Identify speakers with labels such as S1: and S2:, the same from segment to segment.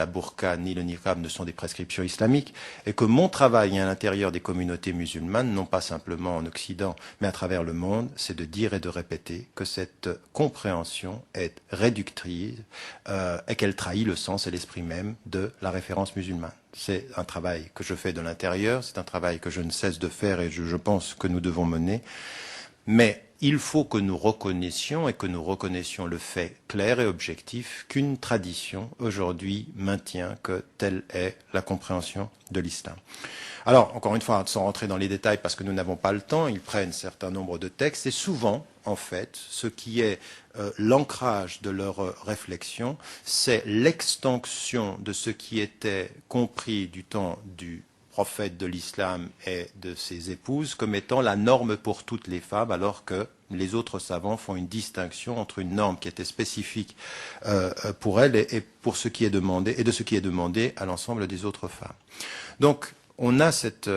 S1: la burqa ni le niqab ne sont des prescriptions islamiques, et que mon travail à l'intérieur des communautés musulmanes, non pas simplement en Occident, mais à travers le monde, c'est de dire et de répéter que cette compréhension est réductrice et qu'elle trahit le sens et l'esprit même de la référence musulmane. C'est un travail que je fais de l'intérieur, c'est un travail que je ne cesse de faire et je pense que nous devons mener. Mais il faut que nous reconnaissions le fait clair et objectif qu'une tradition aujourd'hui maintient que telle est la compréhension de l'islam. Alors, encore une fois, sans rentrer dans les détails parce que nous n'avons pas le temps, ils prennent un certain nombre de textes et souvent, en fait, ce qui est l'ancrage de leur réflexion, c'est l'extension de ce qui était compris du temps du prophète de l'islam et de ses épouses comme étant la norme pour toutes les femmes, alors que les autres savants font une distinction entre une norme qui était spécifique pour elles et pour ce qui est demandé, et de ce qui est demandé à l'ensemble des autres femmes. Donc, on a cette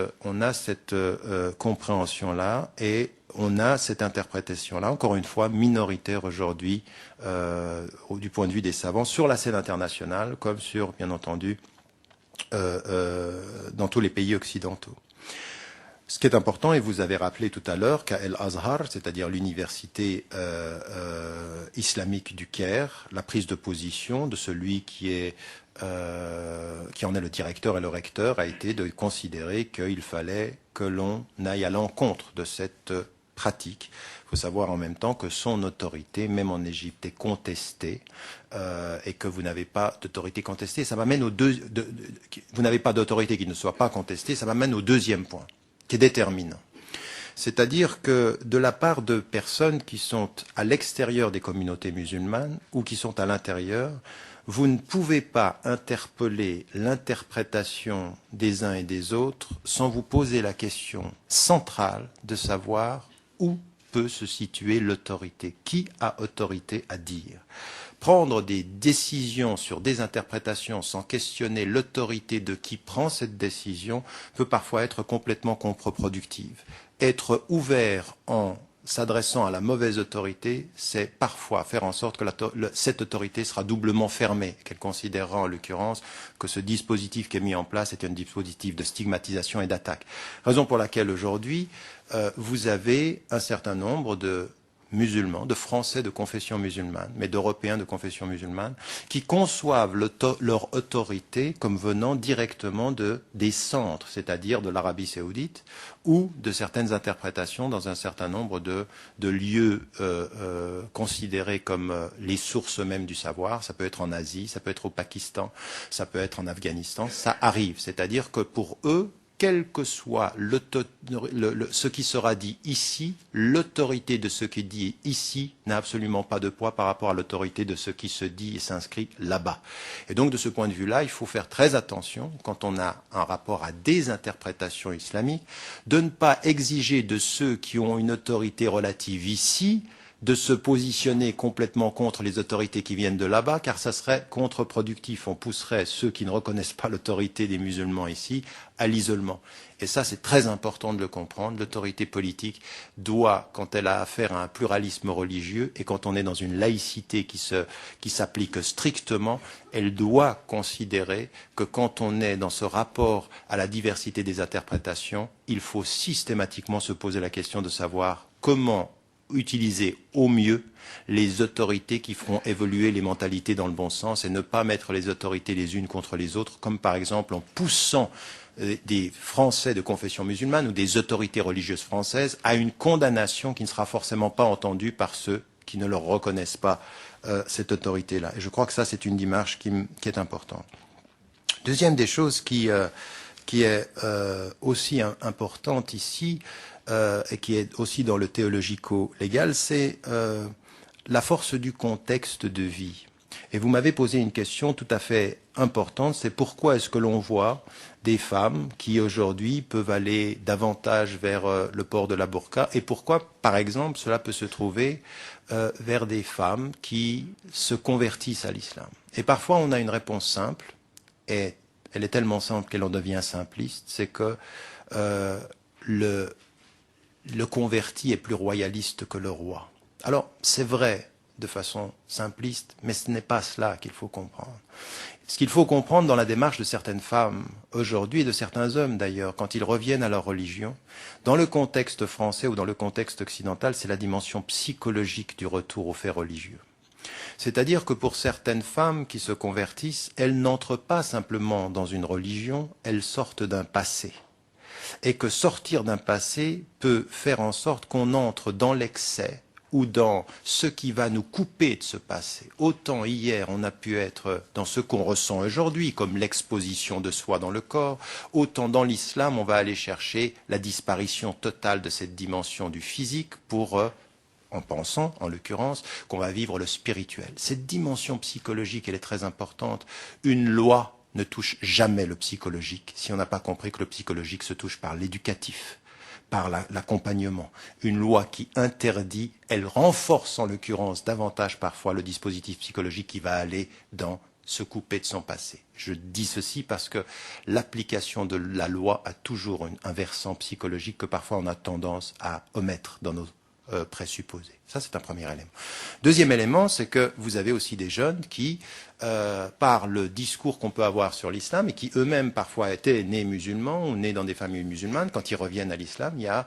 S1: compréhension-là et on a cette interprétation-là, encore une fois, minoritaire aujourd'hui du point de vue des savants, sur la scène internationale, comme sur, bien entendu, dans tous les pays occidentaux. Ce qui est important, et vous avez rappelé tout à l'heure qu'à El Azhar, c'est-à-dire l'université islamique du Caire, la prise de position de celui qui en est le directeur et le recteur a été de considérer qu'il fallait que l'on aille à l'encontre de cette pratique. Il faut savoir en même temps que son autorité, même en Égypte, est contestée et que vous n'avez pas d'autorité contestée. Ça m'amène vous n'avez pas d'autorité qui ne soit pas contestée. Ça m'amène au deuxième point, qui est déterminant. C'est-à-dire que de la part de personnes qui sont à l'extérieur des communautés musulmanes ou qui sont à l'intérieur, vous ne pouvez pas interpeller l'interprétation des uns et des autres sans vous poser la question centrale de savoir où peut se situer l'autorité. Qui a autorité à dire? Prendre des décisions sur des interprétations sans questionner l'autorité de qui prend cette décision peut parfois être complètement contre-productive. Être ouvert en s'adressant à la mauvaise autorité, c'est parfois faire en sorte que cette autorité sera doublement fermée, qu'elle considérera en l'occurrence que ce dispositif qui est mis en place est un dispositif de stigmatisation et d'attaque. Raison pour laquelle aujourd'hui, vous avez un certain nombre de musulmans, de Français de confession musulmane, mais d'Européens de confession musulmane, qui conçoivent leur autorité comme venant directement des centres, c'est-à-dire de l'Arabie saoudite, ou de certaines interprétations dans un certain nombre de lieux considérés comme les sources mêmes du savoir. Ça peut être en Asie, ça peut être au Pakistan, ça peut être en Afghanistan, ça arrive. C'est-à-dire que pour eux, quel que soit ce qui sera dit ici, l'autorité de ce qui est dit ici n'a absolument pas de poids par rapport à l'autorité de ce qui se dit et s'inscrit là-bas. Et donc, de ce point de vue-là, il faut faire très attention, quand on a un rapport à des interprétations islamiques, de ne pas exiger de ceux qui ont une autorité relative ici de se positionner complètement contre les autorités qui viennent de là-bas, car ça serait contre-productif. On pousserait ceux qui ne reconnaissent pas l'autorité des musulmans ici à l'isolement. Et ça, c'est très important de le comprendre. L'autorité politique doit, quand elle a affaire à un pluralisme religieux et quand on est dans une laïcité qui s'applique strictement, elle doit considérer que quand on est dans ce rapport à la diversité des interprétations, il faut systématiquement se poser la question de savoir comment utiliser au mieux les autorités qui feront évoluer les mentalités dans le bon sens et ne pas mettre les autorités les unes contre les autres, comme par exemple en poussant des Français de confession musulmane ou des autorités religieuses françaises à une condamnation qui ne sera forcément pas entendue par ceux qui ne leur reconnaissent pas cette autorité-là. Et je crois que ça, c'est une démarche qui est importante. Deuxième des choses qui est aussi importante ici, et qui est aussi dans le théologico-légal, c'est la force du contexte de vie. Et vous m'avez posé une question tout à fait importante, c'est pourquoi est-ce que l'on voit des femmes qui aujourd'hui peuvent aller davantage vers le port de la burqa, et pourquoi, par exemple, cela peut se trouver vers des femmes qui se convertissent à l'islam. Et parfois on a une réponse simple, et elle est tellement simple qu'elle en devient simpliste, c'est que le converti est plus royaliste que le roi. Alors, c'est vrai, de façon simpliste, mais ce n'est pas cela qu'il faut comprendre. Ce qu'il faut comprendre dans la démarche de certaines femmes aujourd'hui, et de certains hommes d'ailleurs, quand ils reviennent à leur religion, dans le contexte français ou dans le contexte occidental, c'est la dimension psychologique du retour aux faits religieux. C'est-à-dire que pour certaines femmes qui se convertissent, elles n'entrent pas simplement dans une religion, elles sortent d'un passé. Et que sortir d'un passé peut faire en sorte qu'on entre dans l'excès ou dans ce qui va nous couper de ce passé. Autant hier on a pu être dans ce qu'on ressent aujourd'hui, comme l'exposition de soi dans le corps, autant dans l'islam on va aller chercher la disparition totale de cette dimension du physique pour en pensant, en l'occurrence, qu'on va vivre le spirituel. Cette dimension psychologique, elle est très importante. Une loi ne touche jamais le psychologique si on n'a pas compris que le psychologique se touche par l'éducatif, par l'accompagnement. Une loi qui interdit, elle renforce en l'occurrence davantage parfois le dispositif psychologique qui va aller dans se couper de son passé. Je dis ceci parce que l'application de la loi a toujours un versant psychologique que parfois on a tendance à omettre dans nos présupposés. Ça, c'est un premier élément. Deuxième élément, c'est que vous avez aussi des jeunes qui, par le discours qu'on peut avoir sur l'islam, et qui eux-mêmes parfois étaient nés musulmans ou nés dans des familles musulmanes, quand ils reviennent à l'islam, il y a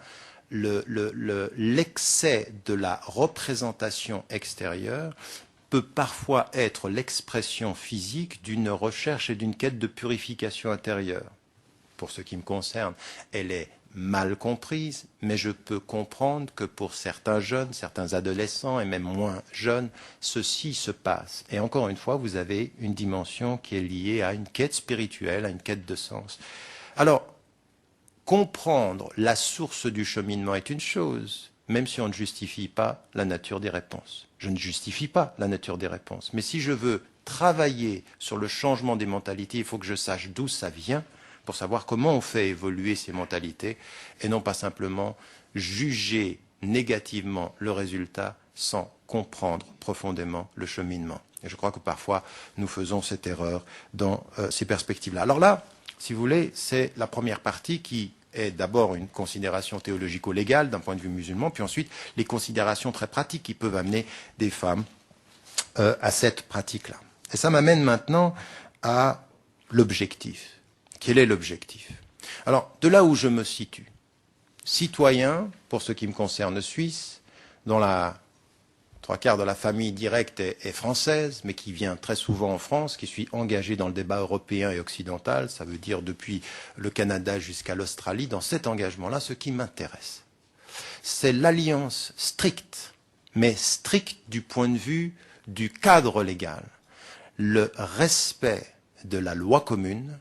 S1: l'excès de la représentation extérieure peut parfois être l'expression physique d'une recherche et d'une quête de purification intérieure. Pour ce qui me concerne, elle est mal comprise, mais je peux comprendre que pour certains jeunes, certains adolescents et même moins jeunes, ceci se passe. Et encore une fois, vous avez une dimension qui est liée à une quête spirituelle, à une quête de sens. Alors, comprendre la source du cheminement est une chose, même si on ne justifie pas la nature des réponses. Je ne justifie pas la nature des réponses. Mais si je veux travailler sur le changement des mentalités, il faut que je sache d'où ça vient, pour savoir comment on fait évoluer ces mentalités et non pas simplement juger négativement le résultat sans comprendre profondément le cheminement. Et je crois que parfois nous faisons cette erreur dans ces perspectives-là. Alors là, si vous voulez, c'est la première partie qui est d'abord une considération théologico-légale d'un point de vue musulman, puis ensuite les considérations très pratiques qui peuvent amener des femmes à cette pratique-là. Et ça m'amène maintenant à l'objectif. Quel est l'objectif? Alors, de là où je me situe, citoyen, pour ce qui me concerne suisse, dont la trois quarts de la famille directe est française, mais qui vient très souvent en France, qui suis engagé dans le débat européen et occidental, ça veut dire depuis le Canada jusqu'à l'Australie, dans cet engagement-là, ce qui m'intéresse, c'est l'alliance stricte, mais stricte du point de vue du cadre légal, le respect de la loi commune,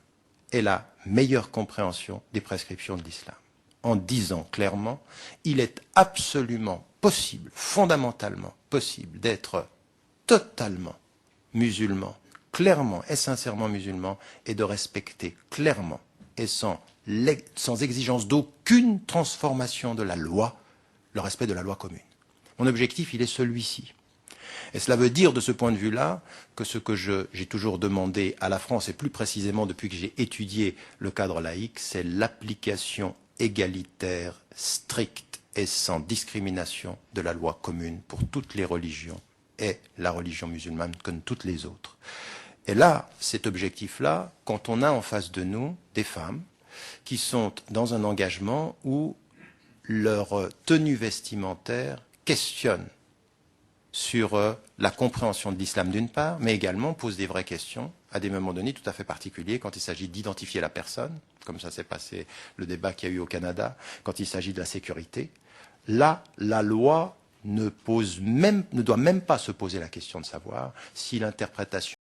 S1: et la meilleure compréhension des prescriptions de l'islam. En disant clairement, il est absolument possible, fondamentalement possible, d'être totalement musulman, clairement et sincèrement musulman, et de respecter clairement et sans exigence d'aucune transformation de la loi, le respect de la loi commune. Mon objectif, il est celui-ci. Et cela veut dire, de ce point de vue-là, que ce que j'ai toujours demandé à la France, et plus précisément depuis que j'ai étudié le cadre laïque, c'est l'application égalitaire, stricte et sans discrimination de la loi commune pour toutes les religions, et la religion musulmane comme toutes les autres. Et là, cet objectif-là, quand on a en face de nous des femmes qui sont dans un engagement où leur tenue vestimentaire questionne sur la compréhension de l'islam d'une part, mais également pose des vraies questions à des moments donnés tout à fait particuliers quand il s'agit d'identifier la personne, comme ça s'est passé le débat qu'il y a eu au Canada, quand il s'agit de la sécurité. Là, la loi ne doit même pas se poser la question de savoir si l'interprétation